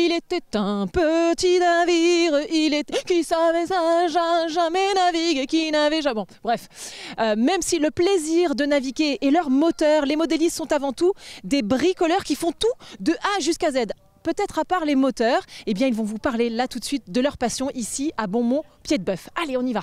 Il était un petit navire, il était qui savait ça, jamais naviguer, qui n'avait jamais... Bon, bref. Même si le plaisir de naviguer et leur moteur, les modélistes sont avant tout des bricoleurs qui font tout de A jusqu'à Z. Peut-être à part les moteurs, eh bien ils vont vous parler là tout de suite de leur passion ici à Beaumont-Pied-de-Bœuf. Allez, on y va.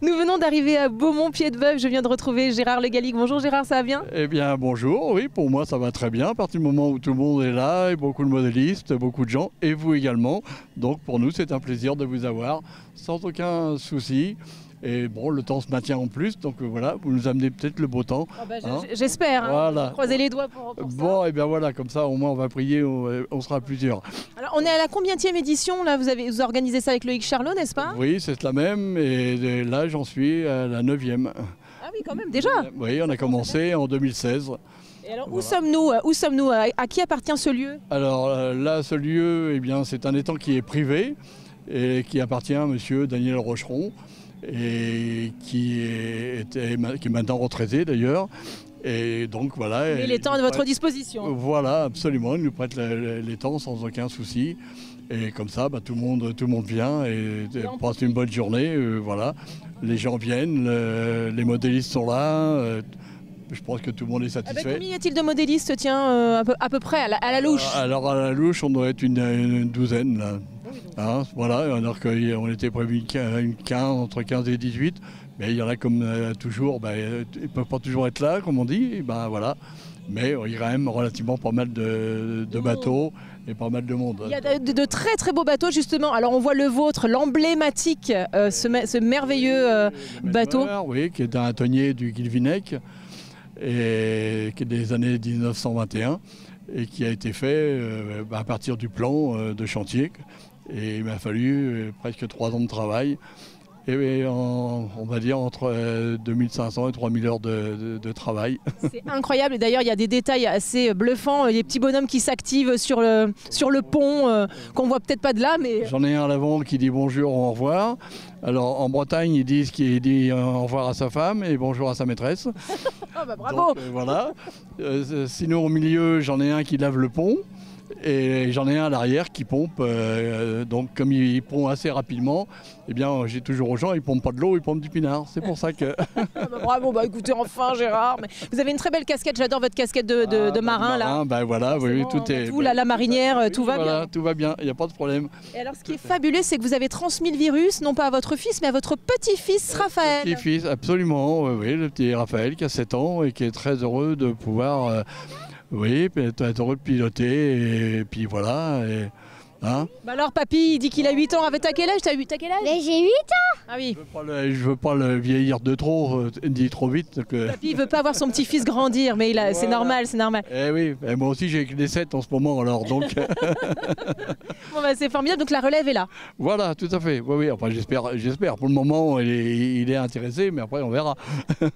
Nous venons d'arriver à Beaumont-Pied-de-Bœuf. Je viens de retrouver Gérard Le Gallic. Bonjour Gérard, ça va bien? Eh bien bonjour, oui, pour moi ça va très bien. À partir du moment où tout le monde est là, et beaucoup de modélistes, beaucoup de gens, et vous également. Donc pour nous c'est un plaisir de vous avoir sans aucun souci. Et bon, le temps se maintient en plus, donc voilà, vous nous amenez peut-être le beau temps. Oh bah, j'espère, hein. Voilà. Croisez les doigts pour ça. Bon, et bien voilà, comme ça au moins on va prier, on sera plusieurs. Alors on est à la combienième édition là, vous organisez ça avec Loïc Charlot, n'est-ce pas? Oui, c'est la même, et là j'en suis à la 9e. Ah oui, quand même, déjà. Oui, on a commencé en 2016. Et alors où sommes-nous? À qui appartient ce lieu? Alors là, ce lieu, eh bien, c'est un étang qui est privé et qui appartient à monsieur Daniel Rocheron, et qui est maintenant retraité d'ailleurs. Et donc voilà. Et l'étang est à votre disposition. Voilà, absolument. Il nous prête l'étang sans aucun souci. Et comme ça, tout le monde vient et passe une bonne journée. Voilà. Les gens viennent, les modélistes sont là. Je pense que tout le monde est satisfait. Combien y a-t-il de modélistes, tiens, à peu près, à la louche? Alors à la louche, on doit être une douzaine là. Hein, voilà, alors qu'on était prévu entre 15 et 18, mais il y en a comme toujours, ils ne peuvent pas toujours être là, comme on dit, voilà. Mais il y a quand même relativement pas mal de bateaux et pas mal de monde. Il y a de très très beaux bateaux justement. Alors on voit le vôtre, l'emblématique, ce merveilleux bateau. Oui, qui est un tonnier du Guilvinec, et qui est des années 1921 et qui a été fait à partir du plan de chantier. Et il m'a fallu presque 3 ans de travail, et on va dire entre 2500 et 3000 heures de travail. C'est incroyable, et d'ailleurs il y a des détails assez bluffants, les petits bonhommes qui s'activent sur le pont, qu'on voit peut-être pas de là. Mais j'en ai un à l'avant qui dit bonjour ou au revoir. Alors en Bretagne ils disent qu'il dit au revoir à sa femme et bonjour à sa maîtresse. Oh bah bravo. Donc, voilà. Sinon au milieu j'en ai un qui lave le pont. Et j'en ai un à l'arrière qui pompe, donc comme il pompe assez rapidement, eh bien j'ai toujours aux gens, ils pompent pas de l'eau, ils pompent du pinard, c'est pour ça que... Bravo, écoutez enfin Gérard, mais vous avez une très belle casquette, j'adore votre casquette de marin là. Voilà, oui, tout est... Tout, la marinière, oui, tout va bien. Tout va bien, il n'y a pas de problème. Et alors ce qui est fabuleux, c'est que vous avez transmis le virus, non pas à votre fils, mais à votre petit-fils Raphaël. Petit-fils, absolument, oui, le petit Raphaël qui a 7 ans et qui est très heureux de pouvoir... Oui, être heureux de piloter, et puis voilà. Hein, alors papy, il dit qu'il a 8 ans, t'as quel âge? T'as quel âge? Mais j'ai 8 ans. Ah oui. Je veux pas le vieillir de trop, dit trop vite. Papy, il veut pas voir son petit-fils grandir, mais voilà. C'est normal, c'est normal. Eh oui, moi aussi j'ai que des 7 en ce moment alors, donc... Bon c'est formidable, donc la relève est là. Voilà, tout à fait, oui, enfin j'espère. Pour le moment il est intéressé, mais après on verra,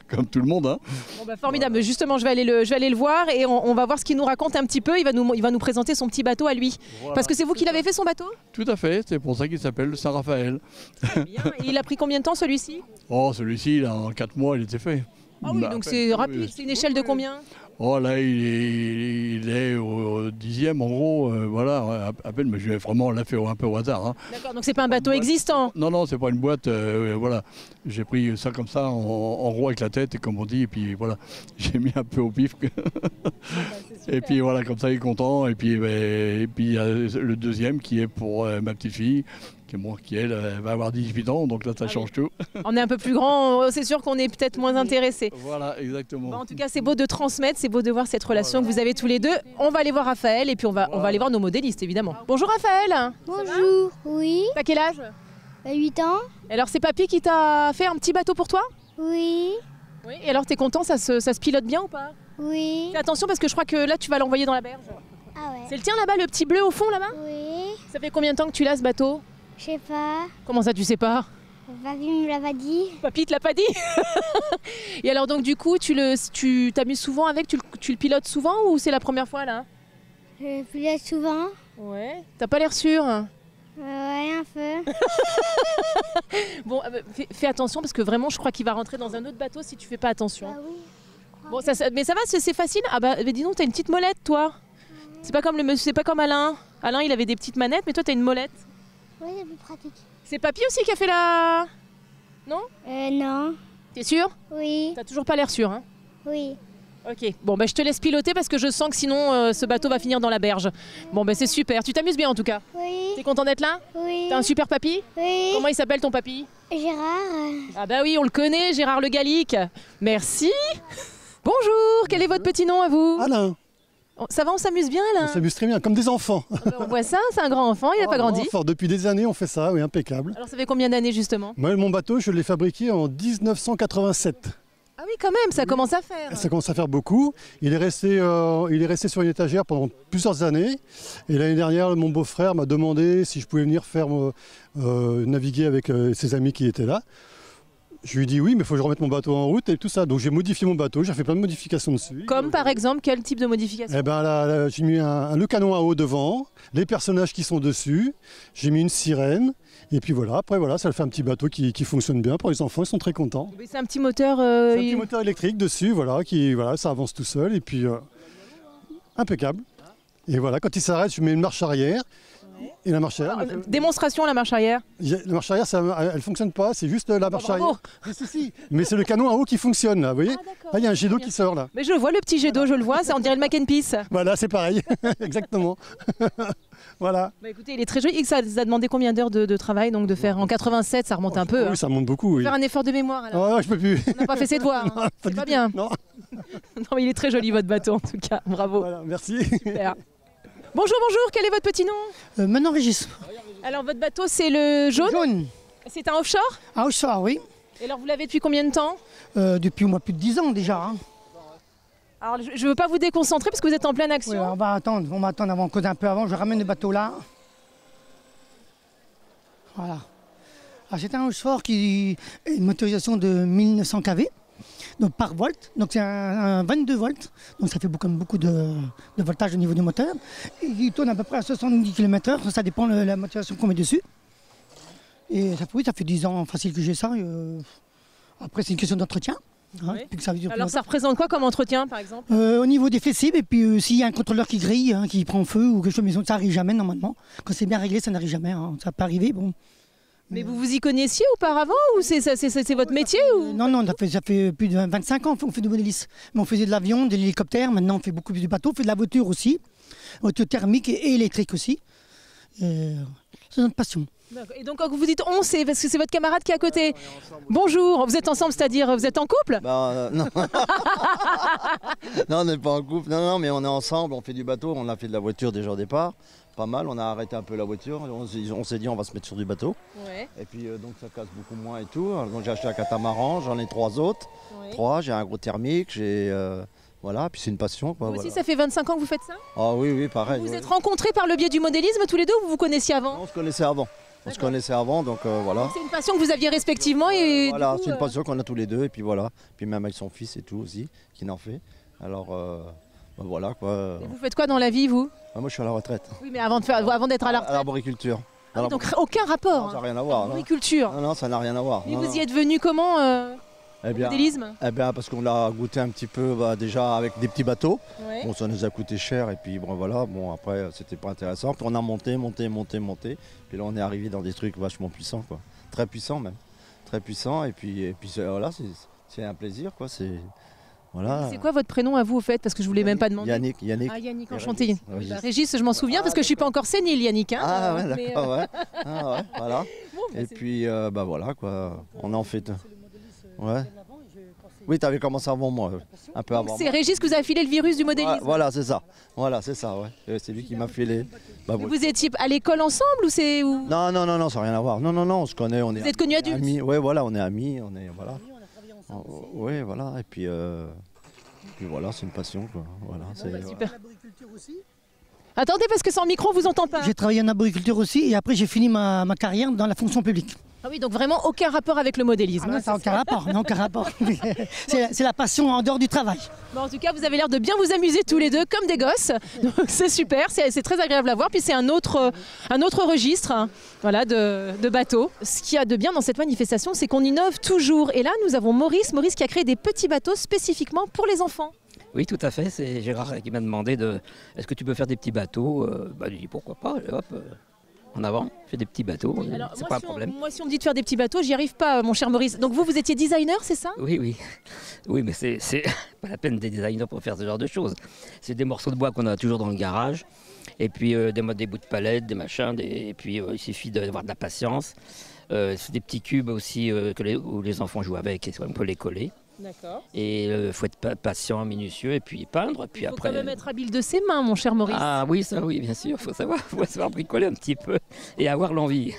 comme tout le monde. Hein. Bon formidable, justement je vais aller le voir et on va voir ce qu'il nous raconte un petit peu, il va nous présenter son petit bateau à lui. Voilà. Parce que c'est vous qui l'avez fait son bateau? Tout à fait, c'est pour ça qu'il s'appelle Saint-Raphaël. Très bien. Et il a pris combien de temps celui-ci? Oh, celui-ci, en 4 mois, il était fait. Ah oui, donc c'est rapide, c'est une échelle de combien? Oh là, il est au 10e en gros, voilà, à peine, mais je vais vraiment l'a fait un peu au hasard. Hein. D'accord, donc c'est pas un bateau existant? Non, c'est pas une boîte, voilà. J'ai pris ça comme ça, en gros avec la tête, et comme on dit, et puis voilà, j'ai mis un peu au pif. Et puis voilà, comme ça il est content, et puis il y a le deuxième qui est pour ma petite fille, qui elle va avoir 18 ans, donc là ça change tout. On est un peu plus grand, c'est sûr qu'on est peut-être moins intéressé. Voilà, exactement. Bon, en tout cas c'est beau de transmettre, c'est beau de voir cette relation que vous avez tous les deux. On va aller voir Raphaël et puis on va aller voir nos modélistes évidemment. Bonjour Raphaël. Bonjour, oui. T'as quel âge? 8 ans. Et alors c'est papy qui t'a fait un petit bateau pour toi? Oui. Oui. Et alors t'es content, ça se pilote bien ou pas? Oui. Fais attention parce que je crois que là tu vas l'envoyer dans la berge. Ah ouais. C'est le tien là-bas, le petit bleu au fond là-bas? Oui. Ça fait combien de temps que tu l'as ce bateau? Je sais pas. Comment ça tu sais pas? Papy me l'a pas dit. Papy te l'a pas dit? Et alors donc du coup tu t'amuses souvent avec, tu le pilotes souvent ou c'est la première fois là? Je le pilote souvent. Ouais. T'as pas l'air sûr? Ouais, un peu. Bon, fais attention parce que vraiment je crois qu'il va rentrer dans un autre bateau si tu fais pas attention. Ah oui. Bon, mais ça va, c'est facile. Ah bah dis donc, t'as une petite molette toi. C'est pas comme Alain. Alain, il avait des petites manettes, mais toi, tu as une molette. Oui, c'est plus pratique. C'est Papy aussi qui a fait la... Non? Non. T'es sûr? Oui. T'as toujours pas l'air sûr, hein? Oui. Ok, bon, bah, je te laisse piloter parce que je sens que sinon, ce bateau va finir dans la berge. Bon, bah, c'est super. Tu t'amuses bien, en tout cas. Oui. T'es content d'être là? Oui. T'as un super papy? Oui. Comment il s'appelle ton papy? Gérard. Ah bah oui, on le connaît, Gérard Le Gallic. Merci. Bonjour, quel est votre petit nom à vous? Alain, Ça va, on s'amuse bien, on Alain? s'amuse très bien, comme des enfants. On voit ça, c'est un grand enfant, il n'a pas grandi. Fort, depuis des années, on fait ça, oui, impeccable. Alors ça fait combien d'années justement? Moi, mon bateau, je l'ai fabriqué en 1987. Ah oui, quand même, ça commence à faire. Ça commence à faire beaucoup. Il est resté sur une étagère pendant plusieurs années. Et l'année dernière, mon beau-frère m'a demandé si je pouvais venir faire naviguer avec ses amis qui étaient là. Je lui ai dit oui, mais il faut que je remette mon bateau en route et tout ça. Donc j'ai modifié mon bateau, j'ai fait plein de modifications dessus. Comme par exemple, quel type de modification? Eh ben là, j'ai mis le canon à eau devant, les personnages qui sont dessus, j'ai mis une sirène, et puis voilà, après voilà, ça fait un petit bateau qui fonctionne bien pour les enfants, ils sont très contents. C'est un petit moteur... C'est un petit moteur électrique dessus, voilà, ça avance tout seul, et puis impeccable. Et voilà, quand il s'arrête, je mets une marche arrière, et la marche arrière... Démonstration, la marche arrière. La marche arrière, elle ne fonctionne pas, c'est juste la marche bravo. arrière. Si. Mais c'est le canon à eau qui fonctionne, là, vous voyez? d'accord. Il y a un jet d'eau qui sort, là. Mais je vois le petit jet d'eau, je le vois, on dirait le Mac and Peace. Voilà, c'est pareil, exactement. Voilà. Bah écoutez, il est très joli. Et ça vous a demandé combien d'heures de travail donc de faire en 87, ça remonte un peu. Oui, hein. ça remonte beaucoup, oui. Faire un effort de mémoire alors. Oh, je peux plus. On n'a pas fait ses devoirs, hein. C'est du pas tout. bien. Non. Non mais il est très joli votre bateau en tout cas, bravo. Voilà, merci. Super. Bonjour, bonjour, quel est votre petit nom? Maintenant Régis. Alors votre bateau c'est le jaune? Jaune. C'est un offshore? Ah, offshore, oui. Et alors vous l'avez depuis combien de temps? Depuis au moins plus de 10 ans déjà. Hein. Alors je ne veux pas vous déconcentrer parce que vous êtes en pleine action. Oui, on va attendre avant, cause un peu avant. Je ramène le bateau là. Voilà. Alors c'est un offshore qui a une motorisation de 1900 kV. Donc par volt, donc c'est un 22 volts, donc ça fait beaucoup de voltage au niveau du moteur. Et il tourne à peu près à 70 km/h, ça dépend de la motorisation qu'on met dessus. Et ça fait 10 ans facile que j'ai ça. Après c'est une question d'entretien. Hein, Oui. puis que ça dure plus Alors ça longtemps. représente quoi comme entretien par exemple? Au niveau des fessiers, et puis s'il y a un contrôleur qui grille, hein, qui prend feu ou quelque chose, mais ça n'arrive jamais normalement. Quand c'est bien réglé, ça n'arrive jamais. Hein. Ça peut arriver, bon. Mais vous vous y connaissiez auparavant ou c'est votre métier ou... Non, ça fait plus de 25 ans qu'on fait du modélisme. Mais on faisait de l'avion, de l'hélicoptère, maintenant on fait beaucoup du bateau, on fait de la voiture aussi, voiture thermique et électrique aussi. C'est notre passion. Et donc quand vous dites on, c'est parce que c'est votre camarade qui est à côté. Bonjour, vous êtes ensemble, c'est-à-dire vous êtes en couple? Non. Non, on n'est pas en couple. Non, mais on est ensemble, on fait du bateau, on a fait de la voiture déjà au départ. Pas mal, on a arrêté un peu la voiture, on s'est dit on va se mettre sur du bateau. Ouais. Et puis donc ça casse beaucoup moins et tout. Alors, donc j'ai acheté un catamaran, j'en ai 3 autres. Ouais. 3, j'ai un gros thermique, voilà, puis c'est une passion. Quoi, Vous voilà. aussi, ça fait 25 ans que vous faites ça? Ah oui, pareil. Vous vous oui. êtes rencontrés par le biais du modélisme tous les deux ou vous vous connaissiez avant? On se connaissait avant. Donc voilà. C'est une passion que vous aviez respectivement et Voilà, du coup, c'est une passion qu'on a tous les deux et puis voilà. Puis même avec son fils et tout aussi, qui en fait. Alors voilà quoi. et vous faites quoi dans la vie vous? Moi je suis à la retraite. Oui mais avant d'être à la À retraite. l'arboriculture. Ah oui, donc aucun rapport. Non, ça n'a hein. rien à voir. Non. Agriculture. Non, ça n'a rien à voir. Mais Non, vous non. y êtes venu comment Eh bien, modélisme? parce qu'on l'a goûté un petit peu déjà avec des petits bateaux. Ouais. Bon, ça nous a coûté cher et puis bon voilà, bon après c'était pas intéressant. Puis on a monté. Puis là on est arrivé dans des trucs vachement puissants quoi. Très puissants même. Très puissants et puis voilà, c'est un plaisir quoi. Voilà. C'est quoi votre prénom à vous au fait? Parce que je vous l'ai même pas demandé. Yannick. Ah Yannick, Et enchanté. Régis. Bah, Régis, je m'en souviens parce que je suis pas encore sénile Yannick. Hein, Ah ouais, mais, d'accord, ouais. Ah ouais, voilà. bon, bah, Et c'est- puis voilà quoi, on en fait. Ouais. Oui, tu avais commencé avant moi, un peu avant. c'est Régis que vous avez filé le virus du modélisme. Voilà, c'est ça. Voilà, c'est ça, ouais. C'est lui qui m'a filé. Bah, Mais bon. vous étiez à l'école ensemble ou c'est où? Non, ça n'a rien à voir. Non, on se connaît. On est Vous êtes connus adultes? amis. Ouais, voilà, on est amis. On est, voilà. Oui, voilà. Et puis voilà, c'est une passion, quoi. Voilà, c'est, Super. Attendez parce que sans micro on vous entend pas. J'ai travaillé en arboriculture aussi et après j'ai fini ma carrière dans la fonction publique. Ah oui, donc vraiment aucun rapport avec le modélisme. Ah non, ça n'a aucun rapport, non, aucun rapport. C'est la passion en dehors du travail. Bon, en tout cas, vous avez l'air de bien vous amuser tous les deux comme des gosses. Donc, c'est super, c'est très agréable à voir. Puis c'est un autre registre hein, voilà, de bateaux. Ce qu'il y a de bien dans cette manifestation, c'est qu'on innove toujours. Et là, nous avons Maurice qui a créé des petits bateaux spécifiquement pour les enfants. Oui, tout à fait. C'est Gérard qui m'a demandé est-ce que tu peux faire des petits bateaux. J'ai dit pourquoi pas. Et hop, en avant, je fais des petits bateaux. Alors, C'est pas un problème. Moi, si on me dit de faire des petits bateaux, j'y arrive pas, mon cher Maurice. Donc vous étiez designer, c'est ça? Oui, oui. Oui, mais c'est pas la peine des designers pour faire ce genre de choses. C'est des morceaux de bois qu'on a toujours dans le garage. Et puis des bouts de palette, des machins. Et puis il suffit d'avoir de la patience. C'est des petits cubes aussi où les enfants jouent avec et on peut les coller. D'accord. Et il faut être patient, minutieux et puis peindre. Puis Il faut après, quand même être habile de ses mains, mon cher Maurice. ah oui, ça oui, bien sûr. Faut savoir bricoler un petit peu et avoir l'envie.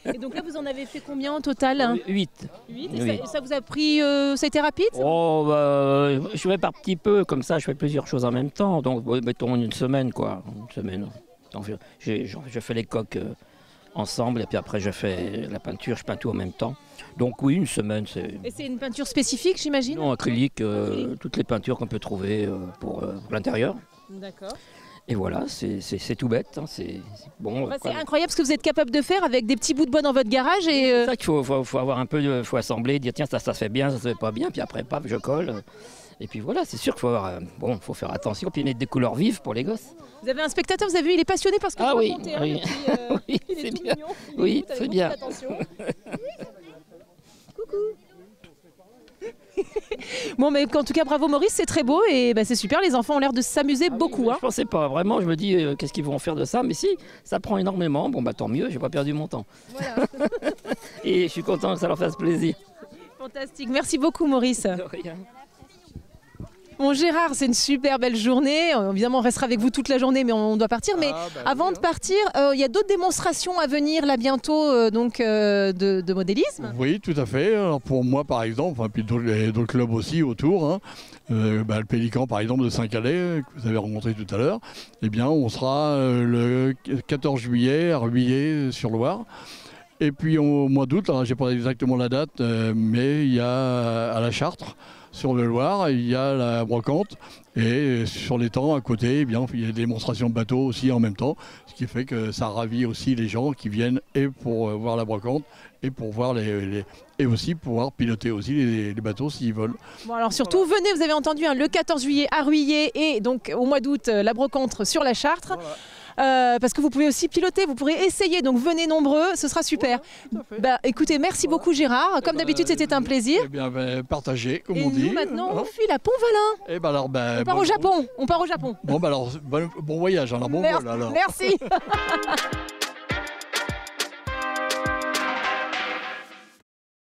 Et donc là, vous en avez fait combien en total? 8. 8. Oui. Et ça vous a pris... ça a été rapide? Oh, je fais par petit peu, comme ça, je fais plusieurs choses en même temps. Donc, mettons une semaine, quoi. Une semaine. Donc, je fais les coques ensemble et puis après, je fais la peinture, je peins tout en même temps. Donc, oui, une semaine, c'est... Et c'est une peinture spécifique, j'imagine? Non, acrylique, toutes les peintures qu'on peut trouver pour l'intérieur. D'accord. Et voilà, c'est tout bête. Hein, c'est bon. Bah, c'est incroyable ce que vous êtes capable de faire avec des petits bouts de bois dans votre garage. Et C'est ça qu'il faut avoir un peu, faut assembler, dire tiens ça se fait bien, ça se fait pas bien, puis après paf je colle. Et puis voilà, c'est sûr qu'il faut avoir, faut faire attention, puis mettre des couleurs vives pour les gosses. Vous avez un spectateur, vous avez vu, il est passionné parce que Ah vous oui, racontez, hein, oui. depuis, Oui, il est c'est tout bien. mignon. Il Oui, écoute avec c'est beaucoup bien. d'attention. Bon, mais en tout cas, bravo Maurice, c'est très beau et c'est super. Les enfants ont l'air de s'amuser beaucoup. Oui, Hein. je pensais pas, vraiment, je me dis qu'est-ce qu'ils vont faire de ça, mais si, ça prend énormément, bon bah tant mieux, j'ai pas perdu mon temps. Voilà. Et je suis content que ça leur fasse plaisir. Fantastique. Merci beaucoup, Maurice. De rien. Bon, Gérard, c'est une super belle journée. Évidemment, on restera avec vous toute la journée, mais on doit partir. Mais avant de partir, il y a d'autres démonstrations à venir là bientôt de modélisme. Oui, tout à fait. Alors pour moi, par exemple, puis d'autres clubs aussi autour, hein. Le Pélican, par exemple, de Saint-Calais, que vous avez rencontré tout à l'heure, eh bien, on sera le 14 juillet à Rubilliers-sur-Loire. Et puis au mois d'août, je n'ai pas exactement la date, mais il y a à la Chartre, sur le Loir, il y a la brocante. Et sur les temps à côté, eh bien, il y a des démonstrations de bateaux aussi en même temps. Ce qui fait que ça ravit aussi les gens qui viennent et pour voir la brocante et pour voir et aussi pouvoir piloter aussi les bateaux s'ils veulent. Bon, alors surtout, venez, vous avez entendu, hein, le 14 juillet à Ruillé et donc au mois d'août, la brocante sur la Chartre. Voilà. Parce que vous pouvez aussi piloter, vous pourrez essayer, donc venez nombreux, ce sera super. Écoutez, merci beaucoup Gérard, comme d'habitude c'était un plaisir. Eh bien, partagez, comme et on dit. Et nous maintenant on file à Pont-Valin. Et alors, on part au Japon, on part au Japon. Bon, alors, bon voyage, alors bon vol alors. Merci.